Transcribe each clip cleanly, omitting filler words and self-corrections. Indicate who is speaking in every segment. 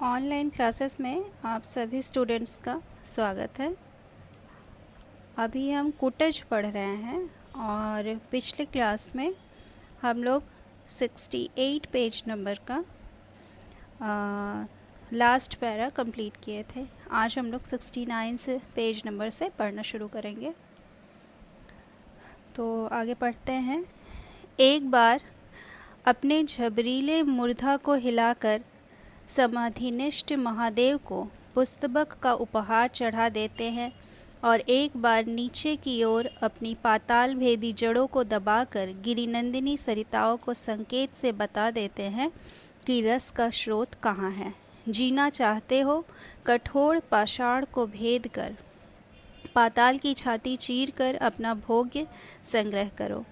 Speaker 1: Online classes में आप सभी स्टूडेंट्स का स्वागत है। अभी हम कुटज पढ़ रहे हैं और पिछले क्लास में हम लोग 68 पेज नंबर का लास्ट पैरा कंप्लीट किए थे। आज हम लोग 69 से पेज नंबर से पढ़ना शुरू करेंगे। तो आगे पढ़ते हैं। एक बार अपने झबरीले मूर्धा को हिलाकर समाधिनिष्ठ महादेव को पुस्तक का उपहार चढ़ा देते हैं और एक बार नीचे की ओर अपनी पाताल भेदी जड़ों को दबाकर गिरिनंदिनी सरिताओं को संकेत से बता देते हैं कि रस का स्रोत कहाँ है। जीना चाहते हो, कठोर पाषाण को भेद कर पाताल की छाती चीर कर अपना भोग्य संग्रह करो।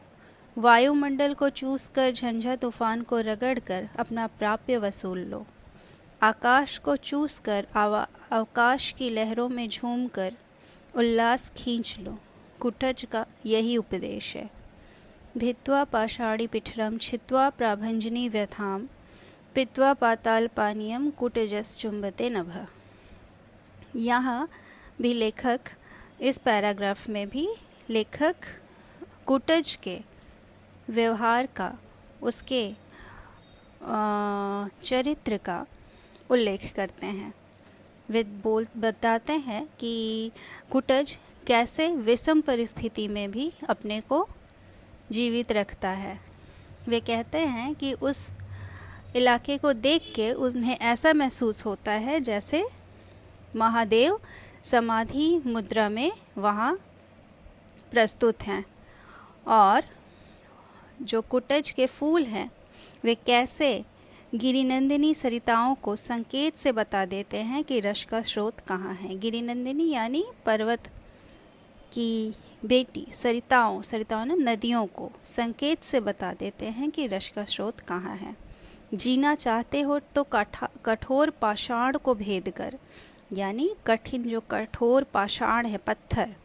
Speaker 1: वायुमंडल को चूस कर झंझा तूफान को रगड़ कर अपना प्राप्य वसूल लो। आकाश को चूस कर आकाश की लहरों में झूम कर उल्लास खींच लो। कुटज का यही उपदेश है। भित्वा पाषाणी पिठरम छित्वा प्राभंजनी व्यथाम पित्वा पाताल पानीयम कुटजस चुंबते नभ। यहाँ भी लेखक, इस पैराग्राफ में भी लेखक कुटज के व्यवहार का, उसके चरित्र का उल्लेख करते हैं। वे बताते हैं कि कुटज कैसे विषम परिस्थिति में भी अपने को जीवित रखता है। वे कहते हैं कि उस इलाके को देख के उन्हें ऐसा महसूस होता है जैसे महादेव समाधि मुद्रा में वहाँ प्रस्तुत हैं, और जो कुटज के फूल हैं वे कैसे गिरिनंदिनी सरिताओं को संकेत से बता देते हैं कि रस का स्रोत कहाँ है। गिरिनंदिनी यानी पर्वत की बेटी, सरिताओं ने नदियों को संकेत से बता देते हैं कि रस का स्रोत कहाँ है। जीना चाहते हो तो कठोर पाषाण को भेद कर, यानी कठिन जो कठोर पाषाण है, पत्थर,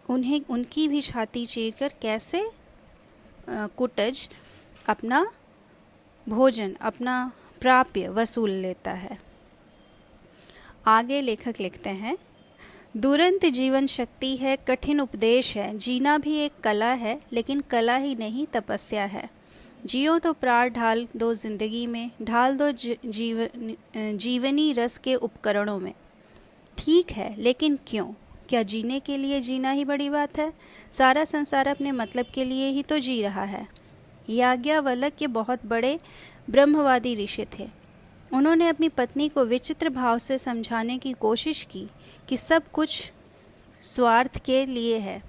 Speaker 1: उनकी भी छाती चीर कर कैसे कुटज अपना भोजन, अपना प्राप्य वसूल लेता है। आगे लेखक लिखते हैं, दुरंत जीवन शक्ति है, कठिन उपदेश है। जीना भी एक कला है, लेकिन कला ही नहीं तपस्या है। जियो तो प्राण ढाल दो जिंदगी में, ढाल दो जीवनी रस के उपकरणों में। ठीक है, लेकिन क्यों? क्या जीने के लिए जीना ही बड़ी बात है? सारा संसार अपने मतलब के लिए ही तो जी रहा है। याज्ञवल्क्य बहुत बड़े ब्रह्मवादी ऋषि थे। उन्होंने अपनी पत्नी को विचित्र भाव से समझाने की कोशिश की कि सब कुछ स्वार्थ के लिए है।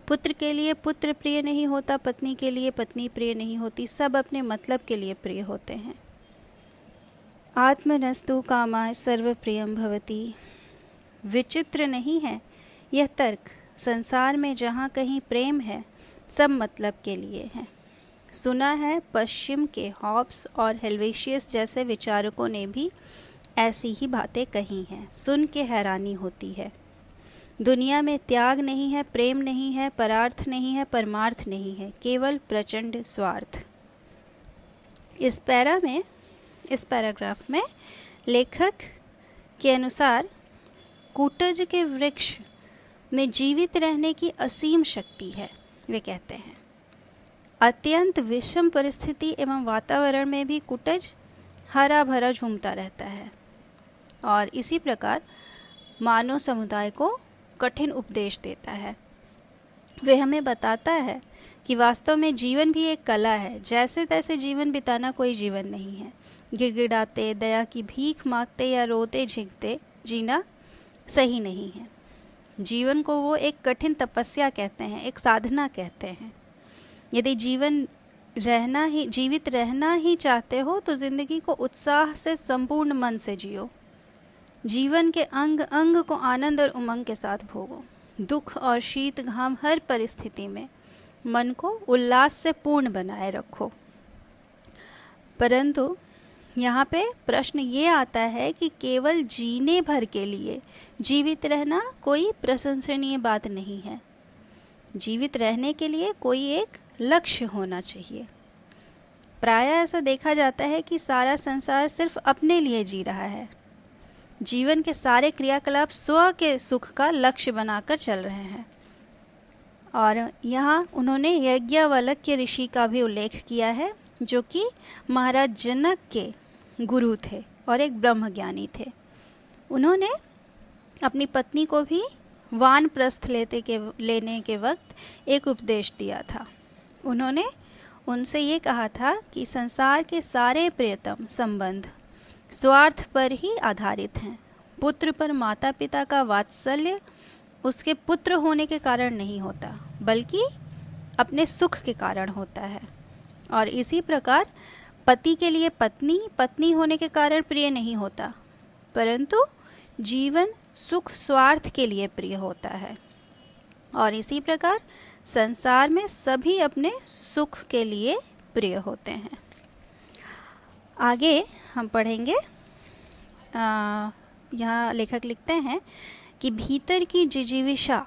Speaker 1: पुत्र के लिए पुत्र प्रिय नहीं होता, पत्नी के लिए पत्नी प्रिय नहीं होती, सब अपने मतलब के लिए प्रिय होते हैं। आत्मनस्तु कामाय सर्वप्रियम भवति। विचित्र नहीं है यह तर्क। संसार में जहाँ कहीं प्रेम है, सब मतलब के लिए है। सुना है पश्चिम के हॉब्स और हेल्वेशियस जैसे विचारकों ने भी ऐसी ही बातें कही हैं। सुन के हैरानी होती है। दुनिया में त्याग नहीं है, प्रेम नहीं है, परार्थ नहीं है, परमार्थ नहीं है, केवल प्रचंड स्वार्थ। इस पैराग्राफ में लेखक के अनुसार कुटज के वृक्ष में जीवित रहने की असीम शक्ति है। वे कहते हैं, अत्यंत विषम परिस्थिति एवं वातावरण में भी कुटज हरा भरा झूमता रहता है और इसी प्रकार मानव समुदाय को कठिन उपदेश देता है। वे हमें बताता है कि वास्तव में जीवन भी एक कला है। जैसे तैसे जीवन बिताना कोई जीवन नहीं है। गिड़गिड़ाते, दया की भीख मांगते या रोते झिंकते जीना सही नहीं है। जीवन को वो एक कठिन तपस्या कहते हैं, एक साधना कहते हैं। यदि जीवित रहना ही चाहते हो तो जिंदगी को उत्साह से, संपूर्ण मन से जियो। जीवन के अंग अंग को आनंद और उमंग के साथ भोगो। दुख और शीत घाम हर परिस्थिति में मन को उल्लास से पूर्ण बनाए रखो। परंतु यहाँ पे प्रश्न ये आता है कि केवल जीने भर के लिए जीवित रहना कोई प्रशंसनीय बात नहीं है। जीवित रहने के लिए कोई एक लक्ष्य होना चाहिए। प्रायः ऐसा देखा जाता है कि सारा संसार सिर्फ अपने लिए जी रहा है। जीवन के सारे क्रियाकलाप स्व के सुख का लक्ष्य बनाकर चल रहे हैं। और यहाँ उन्होंने याज्ञवल्क्य ऋषि का भी उल्लेख किया है, जो कि महाराज जनक के गुरु थे और एक ब्रह्मज्ञानी थे। उन्होंने अपनी पत्नी को भी वानप्रस्थ लेने के वक्त एक उपदेश दिया था। उन्होंने उनसे ये कहा था कि संसार के सारे प्रियतम संबंध स्वार्थ पर ही आधारित हैं। पुत्र पर माता पिता का वात्सल्य उसके पुत्र होने के कारण नहीं होता, बल्कि अपने सुख के कारण होता है। और इसी प्रकार पति के लिए पत्नी पत्नी होने के कारण प्रिय नहीं होता, परंतु जीवन सुख स्वार्थ के लिए प्रिय होता है। और इसी प्रकार संसार में सभी अपने सुख के लिए प्रिय होते हैं। आगे हम पढ़ेंगे। यहाँ लेखक लिखते हैं कि भीतर की जिजीविषा,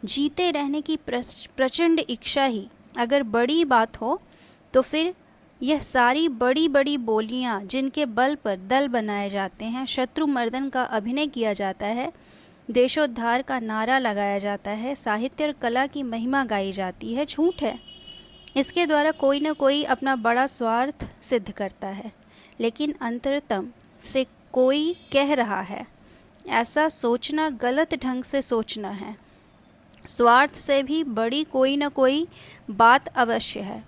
Speaker 1: जीते रहने की प्रचंड इच्छा ही अगर बड़ी बात हो, तो फिर यह सारी बड़ी बड़ी बोलियां जिनके बल पर दल बनाए जाते हैं, शत्रु मर्दन का अभिनय किया जाता है, देशोद्धार का नारा लगाया जाता है, साहित्य और कला की महिमा गाई जाती है, झूठ है। इसके द्वारा कोई न कोई अपना बड़ा स्वार्थ सिद्ध करता है, लेकिन अंतरतम से कोई कह रहा है, ऐसा सोचना गलत ढंग से सोचना है। स्वार्थ से भी बड़ी कोई न कोई बात अवश्य है,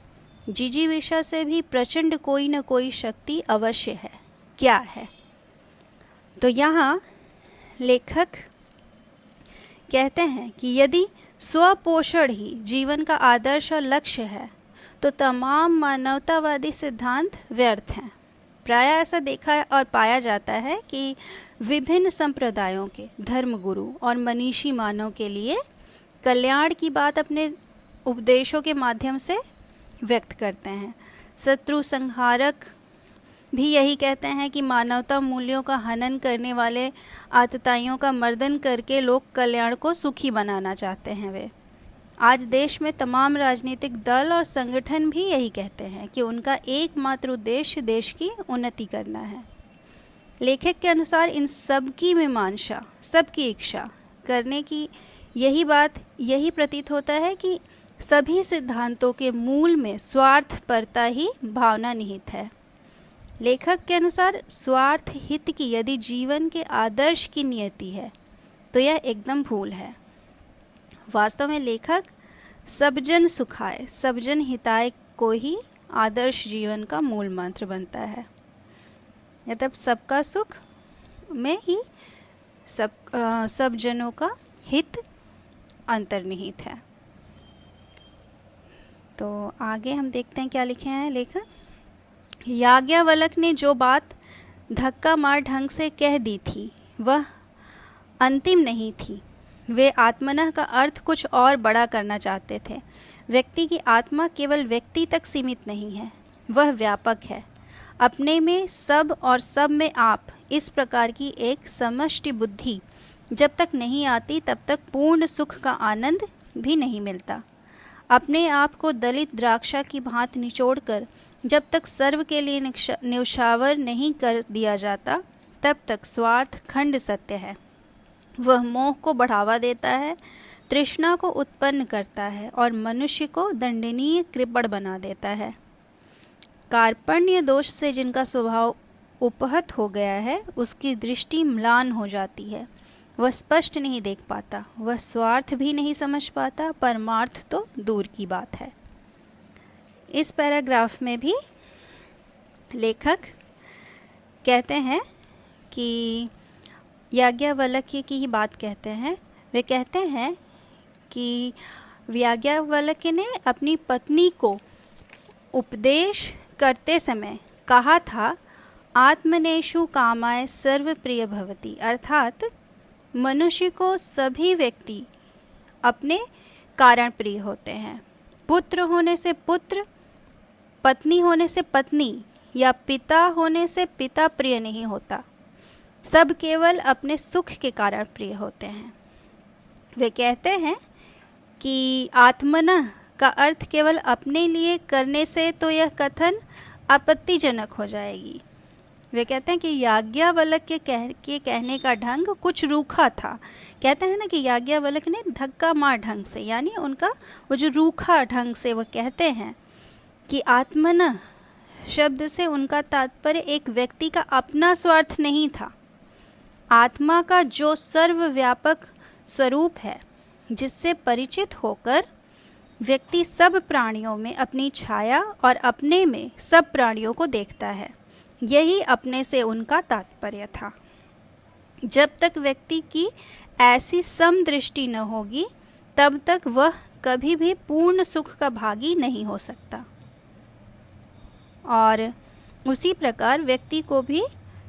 Speaker 1: जिजीविषा से भी प्रचंड कोई न कोई शक्ति अवश्य है। क्या है? तो यहाँ लेखक कहते हैं कि यदि स्वपोषण ही जीवन का आदर्श और लक्ष्य है, तो तमाम मानवतावादी सिद्धांत व्यर्थ हैं। प्रायः ऐसा देखा और पाया जाता है कि विभिन्न संप्रदायों के धर्मगुरु और मनीषी मानव के लिए कल्याण की बात अपने उपदेशों के माध्यम से व्यक्त करते हैं। शत्रु संहारक भी यही कहते हैं कि मानवता मूल्यों का हनन करने वाले आतताइयों का मर्दन करके लोक कल्याण को सुखी बनाना चाहते हैं। वे आज देश में तमाम राजनीतिक दल और संगठन भी यही कहते हैं कि उनका एकमात्र उद्देश्य देश की उन्नति करना है। लेखक के अनुसार इन सबकी मीमांसा, सबकी इच्छा करने की यही प्रतीत होता है कि सभी सिद्धांतों के मूल में स्वार्थपरता ही भावना निहित है। लेखक के अनुसार स्वार्थ हित की यदि जीवन के आदर्श की नियति है, तो यह एकदम भूल है। वास्तव में लेखक सब जन सुखाय, सब जन हिताय को ही आदर्श जीवन का मूल मंत्र बनता है। मतलब सबका सुख में ही सब जनों का हित अंतर्निहित है। तो आगे हम देखते हैं क्या लिखे हैं लेखक। याज्ञवल्क्य ने जो बात धक्का मार ढंग से कह दी थी, वह अंतिम नहीं थी। वे आत्मनः का अर्थ कुछ और बड़ा करना चाहते थे। व्यक्ति की आत्मा केवल व्यक्ति तक सीमित नहीं है, वह व्यापक है। अपने में सब और सब में आप, इस प्रकार की एक समष्टि बुद्धि जब तक नहीं आती, तब तक पूर्ण सुख का आनंद भी नहीं मिलता। अपने आप को दलित द्राक्षा की भांति निचोड़कर जब तक सर्व के लिए न्यौछावर नहीं कर दिया जाता, तब तक स्वार्थ खंड सत्य है। वह मोह को बढ़ावा देता है, तृष्णा को उत्पन्न करता है और मनुष्य को दंडनीय कृपण बना देता है। कार्पण्य दोष से जिनका स्वभाव उपहत हो गया है, उसकी दृष्टि म्लान हो जाती है। वह स्पष्ट नहीं देख पाता, वह स्वार्थ भी नहीं समझ पाता, परमार्थ तो दूर की बात है। इस पैराग्राफ में भी लेखक कहते हैं कि याज्ञवल्क्य की ही बात कहते हैं। वे कहते हैं कि याज्ञवल्क्य ने अपनी पत्नी को उपदेश करते समय कहा था, आत्मनेषु कामाय सर्व प्रिय भवति, अर्थात मनुष्य को सभी व्यक्ति अपने कारण प्रिय होते हैं। पुत्र होने से पुत्र, पत्नी होने से पत्नी या पिता होने से पिता प्रिय नहीं होता। सब केवल अपने सुख के कारण प्रिय होते हैं। वे कहते हैं कि आत्मनः का अर्थ केवल अपने लिए करने से तो यह कथन आपत्तिजनक हो जाएगी। वे कहते हैं कि याज्ञवल्क्य के कहने का ढंग कुछ रूखा था। कहते हैं ना कि याज्ञवल्क्य ने धक्का मार ढंग से, यानी उनका वो जो रूखा ढंग से वो कहते हैं कि आत्मन शब्द से उनका तात्पर्य एक व्यक्ति का अपना स्वार्थ नहीं था। आत्मा का जो सर्वव्यापक स्वरूप है, जिससे परिचित होकर व्यक्ति सब प्राणियों में अपनी छाया और अपने में सब प्राणियों को देखता है, यही अपने से उनका तात्पर्य था। जब तक व्यक्ति की ऐसी समदृष्टि न होगी, तब तक वह कभी भी पूर्ण सुख का भागी नहीं हो सकता। और उसी प्रकार व्यक्ति को भी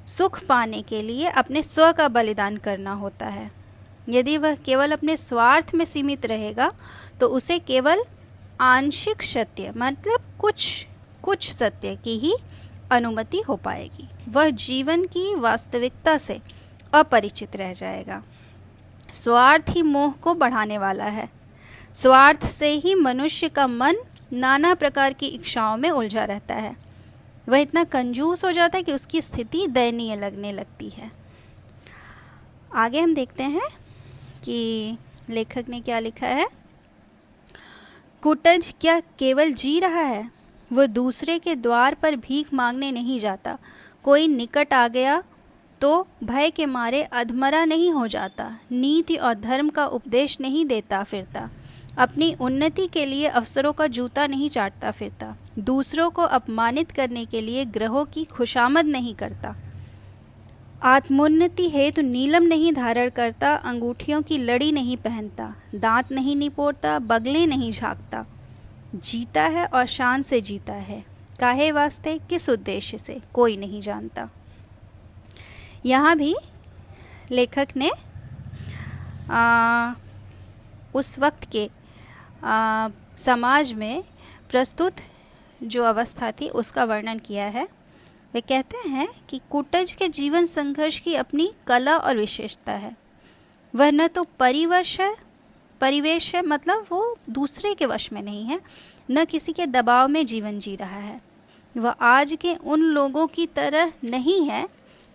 Speaker 1: सुख पाने के लिए अपने स्व का बलिदान करना होता है। यदि वह केवल अपने स्वार्थ में सीमित रहेगा तो उसे केवल आंशिक सत्य, मतलब कुछ सत्य की ही अनुमति हो पाएगी। वह जीवन की वास्तविकता से अपरिचित रह जाएगा। स्वार्थ ही मोह को बढ़ाने वाला है। स्वार्थ से ही मनुष्य का मन नाना प्रकार की इच्छाओं में उलझा रहता है। वह इतना कंजूस हो जाता है कि उसकी स्थिति दयनीय लगने लगती है। आगे हम देखते हैं कि लेखक ने क्या लिखा है। कुटज क्या केवल जी रहा है? वह दूसरे के द्वार पर भीख मांगने नहीं जाता। कोई निकट आ गया तो भय के मारे अधमरा नहीं हो जाता। नीति और धर्म का उपदेश नहीं देता फिरता। अपनी उन्नति के लिए अफसरों का जूता नहीं चाटता फिरता। दूसरों को अपमानित करने के लिए ग्रहों की खुशामद नहीं करता। आत्मोन्नति हेतु नीलम नहीं धारण करता। अंगूठियों की लड़ी नहीं पहनता। दांत नहीं निपोड़ता। बगले नहीं झाँकता। जीता है और शान से जीता है। काहे वास्ते, किस उद्देश्य से, कोई नहीं जानता। यहाँ भी लेखक ने उस वक्त के समाज में प्रस्तुत जो अवस्था थी उसका वर्णन किया है। वे कहते हैं कि कुटज के जीवन संघर्ष की अपनी कला और विशेषता है। वह न तो परिवेश है, मतलब वो दूसरे के वश में नहीं है, न किसी के दबाव में जीवन जी रहा है। वह आज के उन लोगों की तरह नहीं है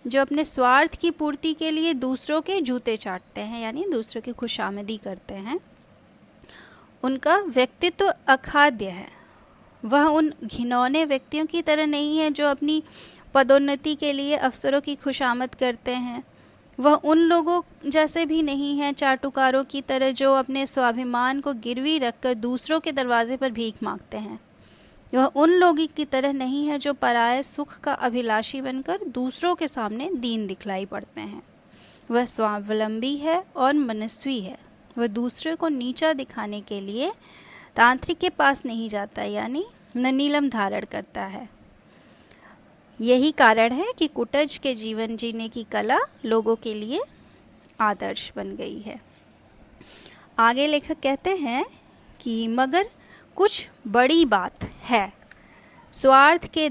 Speaker 1: जो अपने स्वार्थ की पूर्ति के लिए दूसरों के जूते चाटते हैं, यानी दूसरों की खुशामदी करते हैं। उनका व्यक्तित्व अखाद्य है। वह उन घिनौने व्यक्तियों की तरह नहीं है जो अपनी पदोन्नति के लिए अफसरों की खुशामद करते हैं। वह उन लोगों जैसे भी नहीं है चाटुकारों की तरह जो अपने स्वाभिमान को गिरवी रखकर दूसरों के दरवाजे पर भीख मांगते हैं। वह उन लोगों की तरह नहीं है जो पराये सुख का अभिलाषी बनकर दूसरों के सामने दीन दिखलाई पड़ते हैं। वह स्वावलंबी है और मनस्वी है। वह दूसरे को नीचा दिखाने के लिए तांत्रिक के पास नहीं जाता, यानी न नीलम धारण करता है। यही कारण है कि कुटज के जीवन जीने की कला लोगों के लिए आदर्श बन गई है। आगे लेखक कहते हैं कि मगर कुछ बड़ी बात है। स्वार्थ के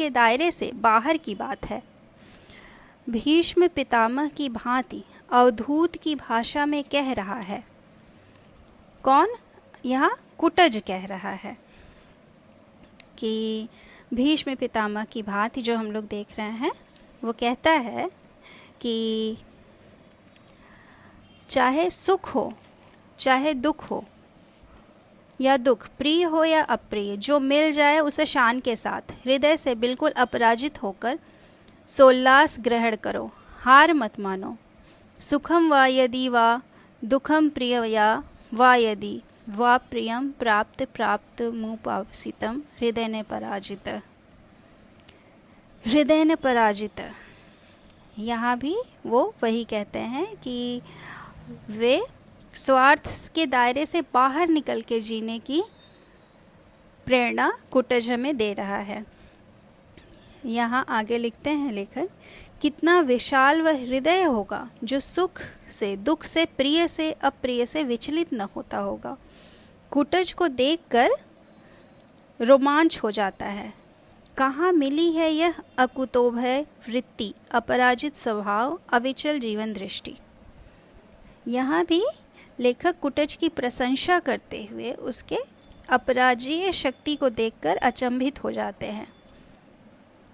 Speaker 1: दायरे से बाहर की बात है। भीष्म पितामह की भांति अवधूत की भाषा में कह रहा है। कौन? यहाँ कुटज कह रहा है कि भीष्म पितामह की भांति जो हम लोग देख रहे हैं, वो कहता है कि चाहे सुख हो चाहे दुख हो या दुख, प्रिय हो या अप्रिय, जो मिल जाए उसे शान के साथ हृदय से बिल्कुल अपराजित होकर सोल्लास ग्रहण करो। हार मत मानो। सुखम वा यदि वा दुखम प्रिय या वा यदि वा प्रियम प्राप्त मुपासितम हृदय ने पराजित। यहाँ भी वो वही कहते हैं कि वे स्वार्थ के दायरे से बाहर निकल के जीने की प्रेरणा कुटज हमें दे रहा है। यहाँ आगे लिखते हैं लेखक, कितना विशाल वह हृदय होगा जो सुख से, दुख से, प्रिय से, अप्रिय से विचलित न होता होगा। कुटज को देखकर रोमांच हो जाता है। कहाँ मिली है यह अकुतोभय वृत्ति, अपराजित स्वभाव, अविचल जीवन दृष्टि। यहाँ भी लेखक कुटज की प्रशंसा करते हुए उसके अपराजेय शक्ति को देखकर अचंभित हो जाते हैं।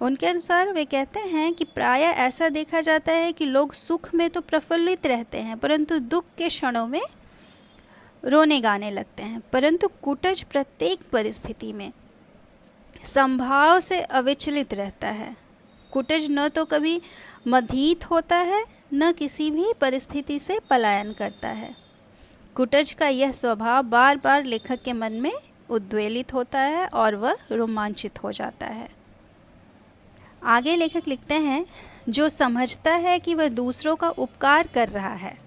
Speaker 1: उनके अनुसार वे कहते हैं कि प्रायः ऐसा देखा जाता है कि लोग सुख में तो प्रफुल्लित रहते हैं परंतु दुख के क्षणों में रोने गाने लगते हैं। परंतु कुटज प्रत्येक परिस्थिति में संभाव से अविचलित रहता है। कुटज न तो कभी मदीत होता है न किसी भी परिस्थिति से पलायन करता है। कुटज का यह स्वभाव बार बार लेखक के मन में उद्वेलित होता है और वह रोमांचित हो जाता है। आगे लेखक लिखते हैं, जो समझता है कि वह दूसरों का उपकार कर रहा है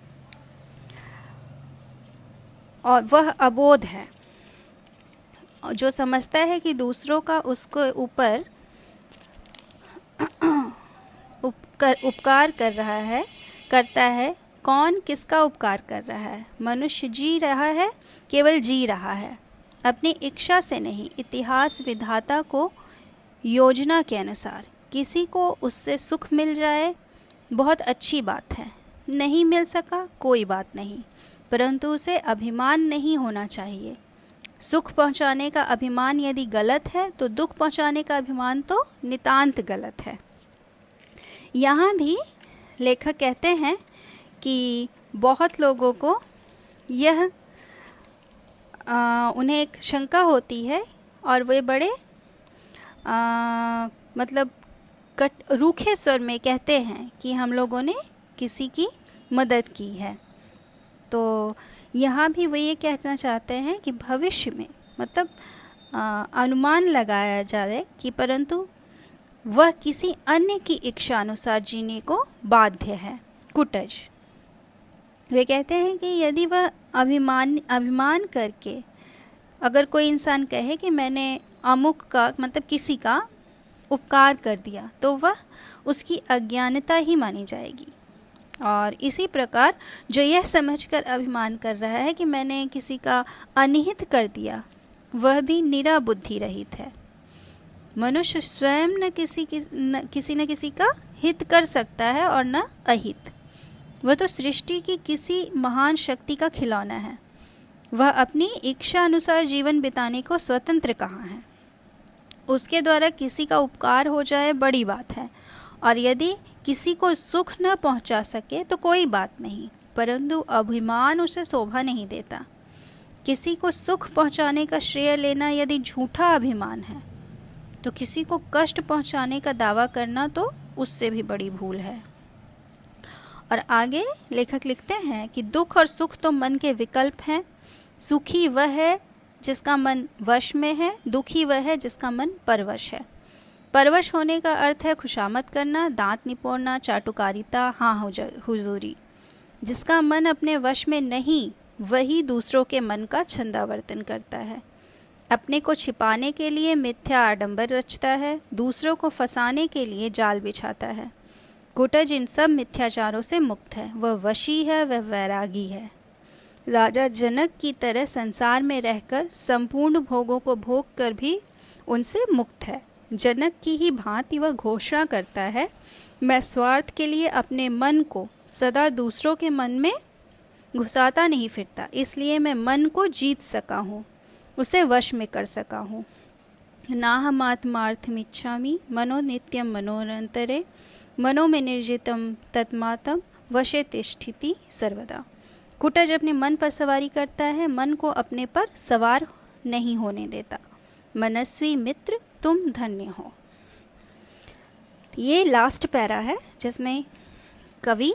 Speaker 1: और वह अबोध है, जो समझता है कि दूसरों का उसके ऊपर उपकार कर रहा है, करता है। कौन किसका उपकार कर रहा है? मनुष्य जी रहा है, केवल जी रहा है, अपनी इच्छा से नहीं, इतिहास विधाता को योजना के अनुसार। किसी को उससे सुख मिल जाए बहुत अच्छी बात है, नहीं मिल सका कोई बात नहीं, परंतु उसे अभिमान नहीं होना चाहिए। सुख पहुंचाने का अभिमान यदि गलत है तो दुख पहुंचाने का अभिमान तो नितांत गलत है। यहाँ भी लेखक कहते हैं कि बहुत लोगों को यह उन्हें एक शंका होती है और वे बड़े मतलब रूखे स्वर में कहते हैं कि हम लोगों ने किसी की मदद की है। तो यहाँ भी वे ये कहना चाहते हैं कि भविष्य में मतलब अनुमान लगाया जाए कि परंतु वह किसी अन्य की इच्छा अनुसार जीने को बाध्य है। कुटज वे कहते हैं कि यदि वह अभिमान करके अगर कोई इंसान कहे कि मैंने अमुक का मतलब किसी का उपकार कर दिया तो वह उसकी अज्ञानता ही मानी जाएगी। और इसी प्रकार जो यह समझकर अभिमान कर रहा है कि मैंने किसी का अनिहित कर दिया वह भी निरा बुद्धि रहित है। मनुष्य स्वयं न किसी का हित कर सकता है और न अहित। वह तो सृष्टि की किसी महान शक्ति का खिलौना है। वह अपनी इच्छा अनुसार जीवन बिताने को स्वतंत्र कहाँ है। उसके द्वारा किसी का उपकार हो जाए बड़ी बात है, और यदि किसी को सुख न पहुंचा सके तो कोई बात नहीं, परंतु अभिमान उसे शोभा नहीं देता। किसी को सुख पहुंचाने का श्रेय लेना यदि झूठा अभिमान है तो किसी को कष्ट पहुंचाने का दावा करना तो उससे भी बड़ी भूल है। और आगे लेखक लिखते हैं कि दुख और सुख तो मन के विकल्प हैं। सुखी वह है जिसका मन वश में है, दुखी वह है जिसका मन परवश है। परवश होने का अर्थ है खुशामद करना, दांत निपोड़ना, चाटुकारिता, हाँ हुजूरी। जिसका मन अपने वश में नहीं वही दूसरों के मन का छंदावर्तन करता है। अपने को छिपाने के लिए मिथ्या आडंबर रचता है, दूसरों को फंसाने के लिए जाल बिछाता है। कुटज इन सब मिथ्याचारों से मुक्त है। वह वशी है, वह वैरागी है। राजा जनक की तरह संसार में रहकर संपूर्ण भोगों को भोग कर भी उनसे मुक्त है। जनक की ही भांति वह घोषणा करता है, मैं स्वार्थ के लिए अपने मन को सदा दूसरों के मन में घुसाता नहीं फिरता, इसलिए मैं मन को जीत सका हूँ, उसे वश में कर सका हूँ। नाहमात्मार्थमिच्छामि मनो नित्यम मनोरंतरे, मनो में निर्जितम तत्मातम वशे तिष्ठति सर्वदा। कुटज अपने मन पर सवारी करता है, मन को अपने पर सवार नहीं होने देता। मनस्वी मित्र तुम धन्य हो। ये लास्ट पैरा है जिसमें कवि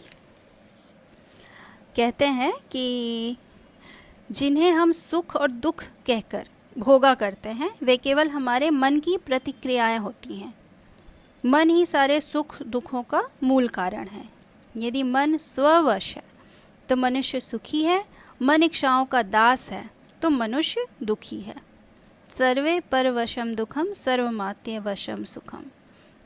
Speaker 1: कहते हैं कि जिन्हें हम सुख और दुख कहकर भोगा करते हैं वे केवल हमारे मन की प्रतिक्रियाएं होती हैं। मन ही सारे सुख दुखों का मूल कारण है। यदि मन स्ववश है तो मनुष्य सुखी है, मन इच्छाओं का दास है तो मनुष्य दुखी है। सर्वे परवशम दुखम सर्वमात्य वशम सुखम।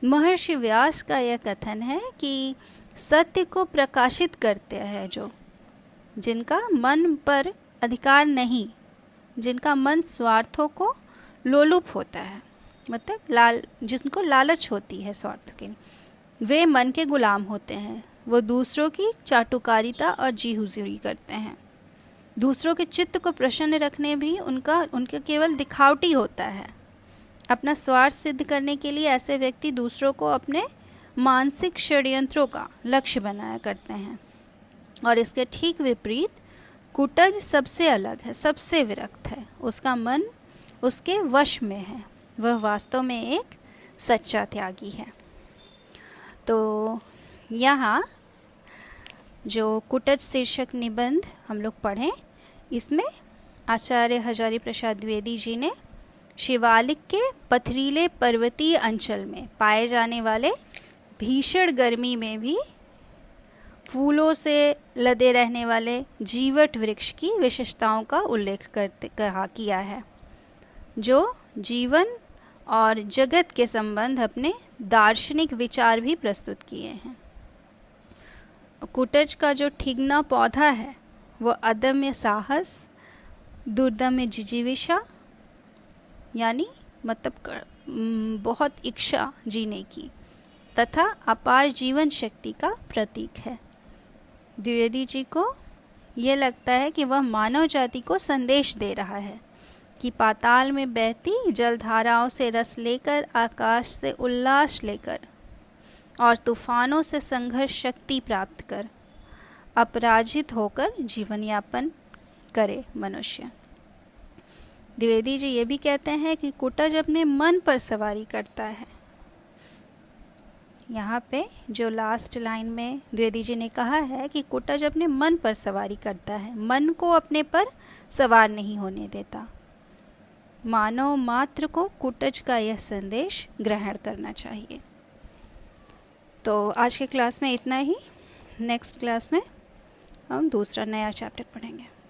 Speaker 1: महर्षि व्यास का यह कथन है कि सत्य को प्रकाशित करते हैं जो जिनका मन पर अधिकार नहीं, जिनका मन स्वार्थों को लोलुप होता है, मतलब जिनको लालच होती है स्वार्थ के, वे मन के गुलाम होते हैं। वो दूसरों की चाटुकारिता और जी हुजूरी करते हैं। दूसरों के चित्त को प्रसन्न रखने भी उनका केवल दिखावटी होता है। अपना स्वार्थ सिद्ध करने के लिए ऐसे व्यक्ति दूसरों को अपने मानसिक षड्यंत्रों का लक्ष्य बनाया करते हैं। और इसके ठीक विपरीत कुटज सबसे अलग है, सबसे विरक्त है। उसका मन उसके वश में है, वह वास्तव में एक सच्चा त्यागी है। तो यहाँ जो कुटज शीर्षक निबंध हम लोग पढ़ें, इसमें आचार्य हजारी प्रसाद द्विवेदी जी ने शिवालिक के पथरीले पर्वतीय अंचल में पाए जाने वाले भीषण गर्मी में भी फूलों से लदे रहने वाले जीवट वृक्ष की विशेषताओं का उल्लेख किया है, जो जीवन और जगत के संबंध अपने दार्शनिक विचार भी प्रस्तुत किए हैं। कुटज का जो ठिगना पौधा है वो अदम्य साहस, दुर्दम्य जिजीविषा यानी मतलब बहुत इच्छा जीने की तथा अपार जीवन शक्ति का प्रतीक है। द्विवेदी जी को ये लगता है कि वह मानव जाति को संदेश दे रहा है कि पाताल में बहती जलधाराओं से रस लेकर, आकाश से उल्लास लेकर और तूफानों से संघर्ष शक्ति प्राप्त कर अपराजित होकर जीवन यापन करे मनुष्य। द्विवेदी जी ये भी कहते हैं कि कुटज अपने मन पर सवारी करता है। यहाँ पे जो लास्ट लाइन में द्विवेदी जी ने कहा है कि कुटज अपने मन पर सवारी करता है, मन को अपने पर सवार नहीं होने देता। मानव मात्र को कुटज का यह संदेश ग्रहण करना चाहिए। तो आज के क्लास में इतना ही। नेक्स्ट क्लास में हम दूसरा नया चैप्टर पढ़ेंगे।